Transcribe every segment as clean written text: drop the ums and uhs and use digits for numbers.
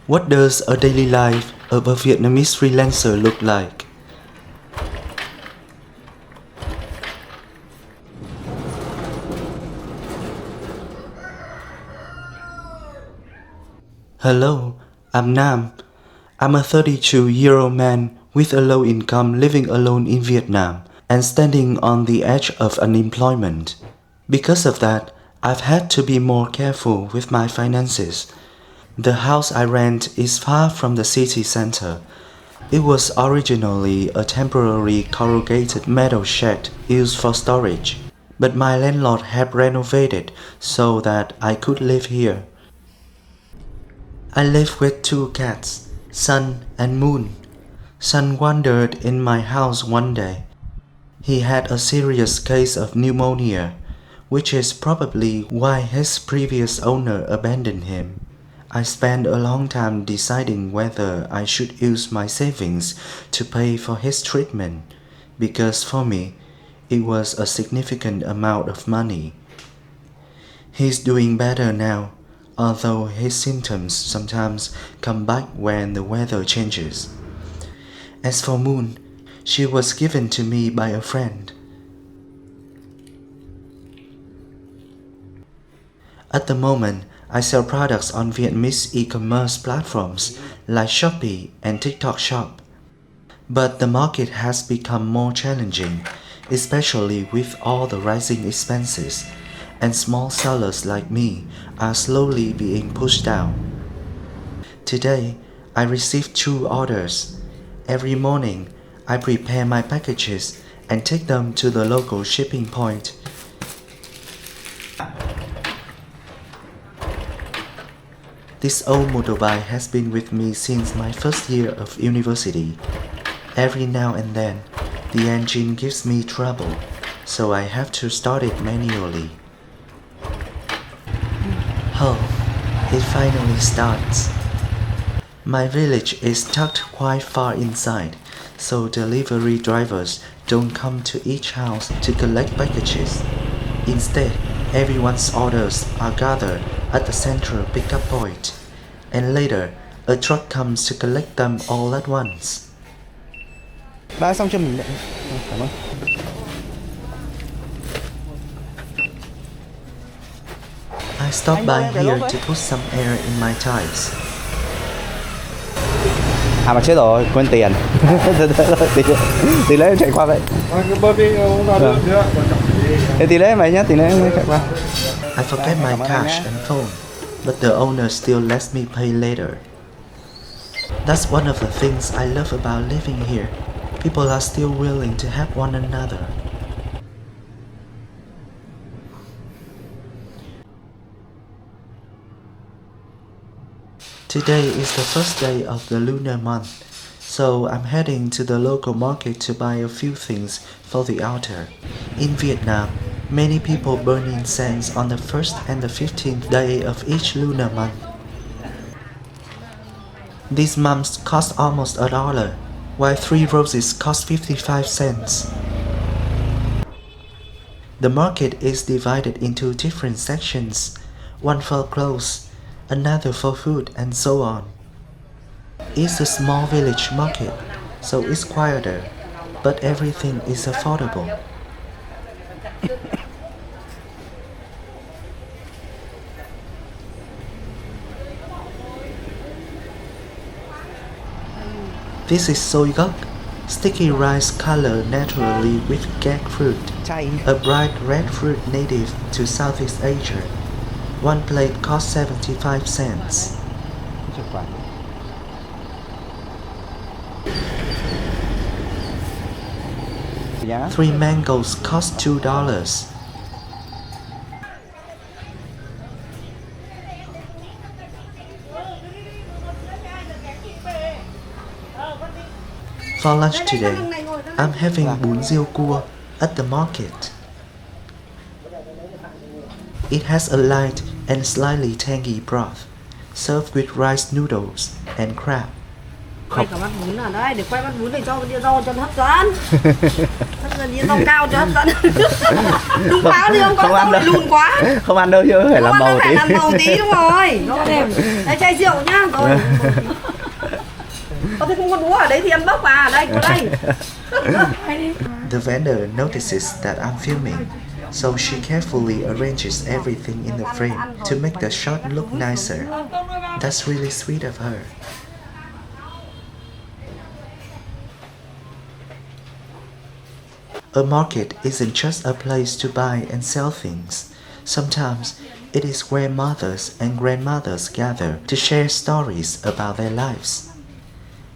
What does a daily life of a Vietnamese freelancer look like? Hello, I'm Nam. I'm a 32-year-old man with a low income living alone in Vietnam and standing on the edge of unemployment. Because of that, I've had to be more careful with my finances. The house I rent is far from the city center. It was originally a temporary corrugated metal shed used for storage, but my landlord had renovated so that I could live here. I live with two cats, Sun and Moon. Sun wandered in my house one day. He had a serious case of pneumonia, which is probably why his previous owner abandoned him. I spent a long time deciding whether I should use my savings to pay for his treatment, because for me, it was a significant amount of money. He's doing better now, although his symptoms sometimes come back when the weather changes. As for Moon, she was given to me by a friend. At the moment, I sell products on Vietnamese e-commerce platforms like Shopee and TikTok Shop. But the market has become more challenging, especially with all the rising expenses, and small sellers like me are slowly being pushed down. Today, I received 2 orders. Every morning, I prepare my packages and take them to the local shipping point. This old motorbike has been with me since my first year of university. Every now and then, the engine gives me trouble, so I have to start it manually. Oh, it finally starts. My village is tucked quite far inside, so delivery drivers don't come to each house to collect packages. Instead, everyone's orders are gathered at the central pickup point, and later, a truck comes to collect them all at once. Đã xong cho mình đấy. Cảm ơn. I stopped by here to put some air in my tires. À mà chết rồi, quên tiền. Tí lấy chạy qua vậy. Thế tí lấy mày nhá, tí lấy chạy qua. I forget my cash and phone, but the owner still lets me pay later. That's one of the things I love about living here. People are still willing to help one another. Today is the first day of the lunar month, so I'm heading to the local market to buy a few things for the altar. In Vietnam, many people burn incense on the 1st and the 15th day of each lunar month. These mums cost almost $1, while 3 roses cost 55 cents. The market is divided into different sections, one for clothes, another for food, and so on. It's a small village market, so it's quieter, but everything is affordable. This is soy gok, sticky rice colored naturally with jackfruit, a bright red fruit native to Southeast Asia. One plate costs 75 cents. Three mangoes cost $2. For lunch today, I'm having bún riêu cua at the market. It has a light and slightly tangy broth, served with rice noodles and crab. quay cả bát bún ở đây, để quay bát bún để cho đĩa rau cho nó hấp dẫn. Hấp dẫn đĩa rau cao cho hấp dẫn. Đúng báo đi không, có rau lại lùn quá. Không ăn đâu chứ phải làm màu tí. Làm màu tí đúng rồi. Nó đẹp. Đây chai rượu nhá. Rồi. Thế không có đũa ở đấy thì ăn bốc à? Đây, có đây. The vendor notices that I'm filming, so she carefully arranges everything in the frame to make the shot look nicer. That's really sweet of her. A market isn't just a place to buy and sell things. Sometimes it is where mothers and grandmothers gather to share stories about their lives.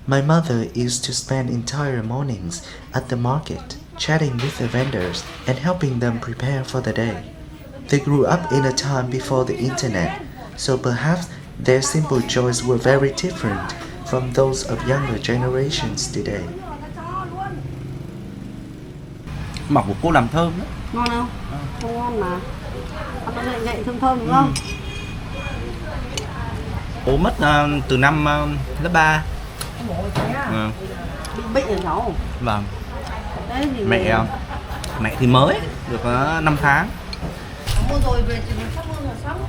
My mother used to spend entire mornings at the market, chatting with the vendors and helping them prepare for the day. They grew up in a time before the internet, so perhaps their simple joys were very different from those of younger generations today. Mọc của cô làm thơm đấy. Ngon không? Không ngon mà. Ăn nó ngậy ngậy thơm thơm đúng không? Bố mất từ năm lớp 3. Bị bệnh rồi cháu. Vâng. Đấy thì Mẹ thì mới được 5 tháng. mua rồi về thì mình sắp luôn rồi xong.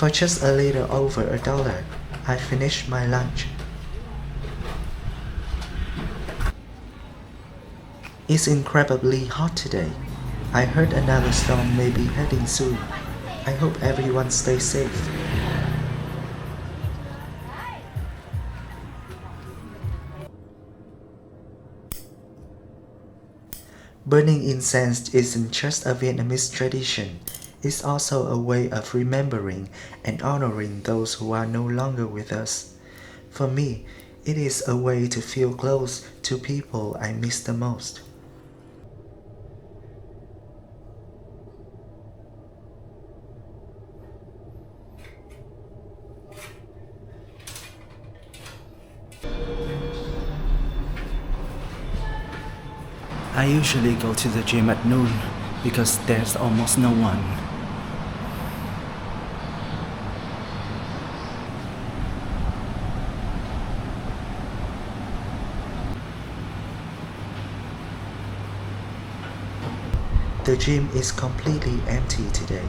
For just a little over $1, I finished my lunch. It's incredibly hot today. I heard another storm may be heading soon. I hope everyone stays safe. Burning incense isn't just a Vietnamese tradition. It's also a way of remembering and honoring those who are no longer with us. For me, it is a way to feel close to people I miss the most. I usually go to the gym at noon because there's almost no one. The gym is completely empty today.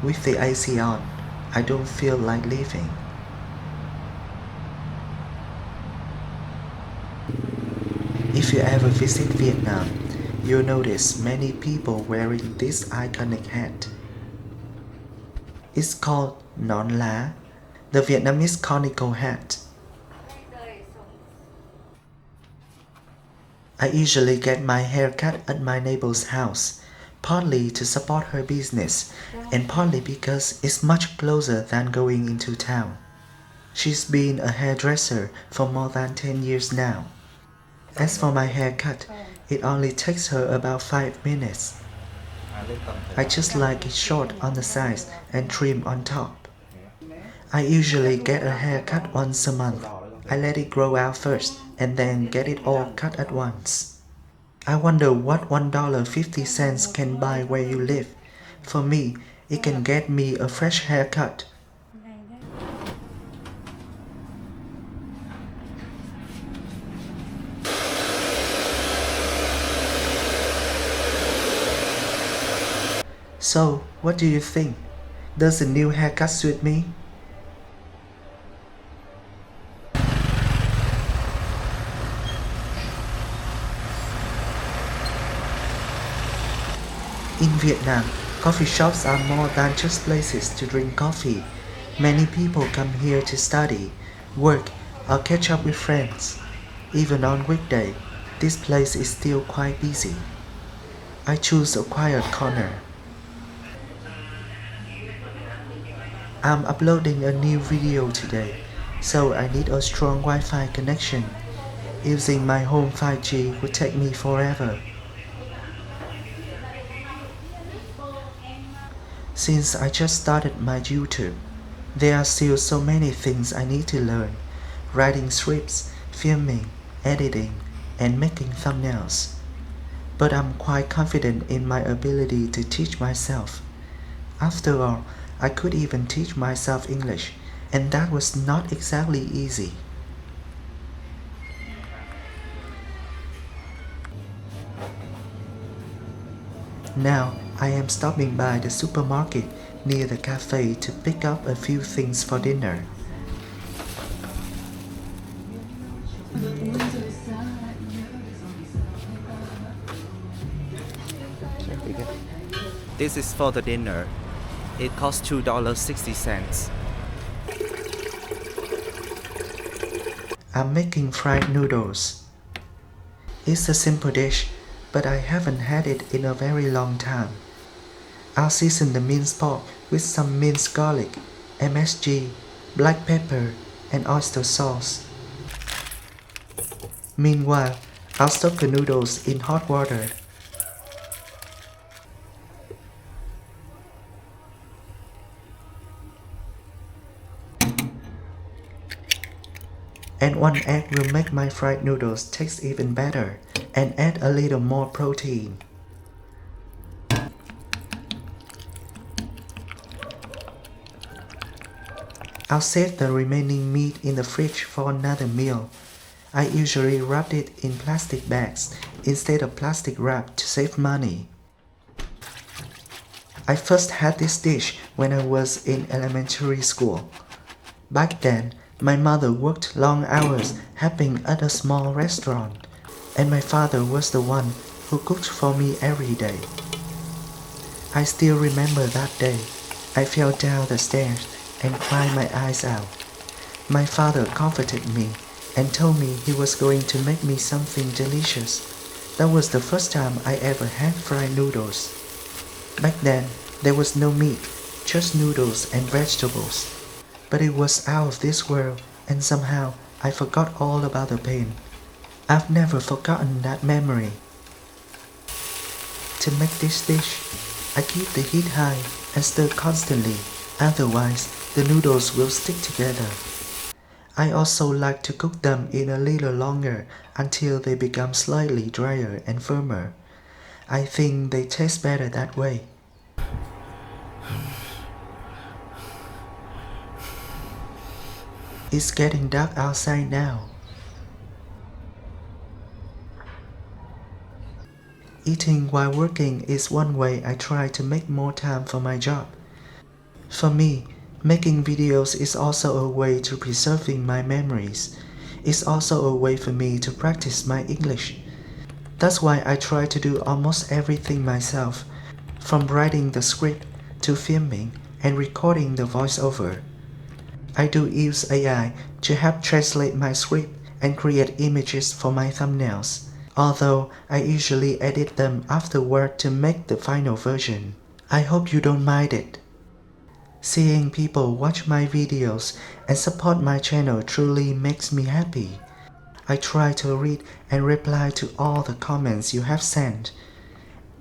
With the AC on, I don't feel like leaving. If you ever visit Vietnam, you'll notice many people wearing this iconic hat. It's called nón lá, the Vietnamese conical hat. I usually get my hair cut at my neighbor's house, partly to support her business and partly because it's much closer than going into town. She's been a hairdresser for more than 10 years now. As for my haircut, it only takes her about 5 minutes. I just like it short on the sides and trim on top. I usually get a haircut once a month. I let it grow out first and then get it all cut at once. I wonder what $1.50 can buy where you live. For me, it can get me a fresh haircut. So, what do you think? Does the new haircut suit me? In Vietnam, coffee shops are more than just places to drink coffee. Many people come here to study, work, or catch up with friends. Even on weekday, this place is still quite busy. I choose a quiet corner. I'm uploading a new video today, so I need a strong Wi-Fi connection. Using my home 5G would take me forever. Since I just started my YouTube, there are still so many things I need to learn. writing scripts, filming, editing, and making thumbnails. But I'm quite confident in my ability to teach myself. After all, I could even teach myself English, and that was not exactly easy. Now, I am stopping by the supermarket near the cafe to pick up a few things for dinner. This is for the dinner. It costs $2.60. I'm making fried noodles. It's a simple dish, but I haven't had it in a very long time. I'll season the minced pork with some minced garlic, MSG, black pepper, and oyster sauce. Meanwhile, I'll soak the noodles in hot water. And one egg will make my fried noodles taste even better and add a little more protein. I'll save the remaining meat in the fridge for another meal. I usually wrap it in plastic bags instead of plastic wrap to save money. I first had this dish when I was in elementary school. Back then, my mother worked long hours helping at a small restaurant, and my father was the one who cooked for me every day. I still remember that day. I fell down the stairs and cried my eyes out. My father comforted me and told me he was going to make me something delicious. That was the first time I ever had fried noodles. Back then, there was no meat, just noodles and vegetables. But it was out of this world, and somehow I forgot all about the pain. I've never forgotten that memory. To make this dish, I keep the heat high and stir constantly, otherwise the noodles will stick together. I also like to cook them in a little longer until they become slightly drier and firmer. I think they taste better that way. It's getting dark outside now. Eating while working is one way I try to make more time for my job. For me, making videos is also a way to preserving my memories. It's also a way for me to practice my English. That's why I try to do almost everything myself, from writing the script to filming and recording the voiceover. I do use AI to help translate my script and create images for my thumbnails, although I usually edit them afterward to make the final version. I hope you don't mind it. Seeing people watch my videos and support my channel truly makes me happy. I try to read and reply to all the comments you have sent,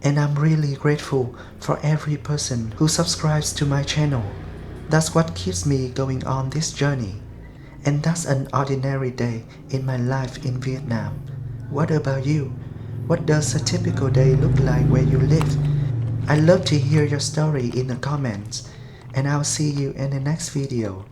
and I'm really grateful for every person who subscribes to my channel. That's what keeps me going on this journey. And that's an ordinary day in my life in Vietnam. What about you? What does a typical day look like where you live? I'd love to hear your story in the comments. And I'll see you in the next video.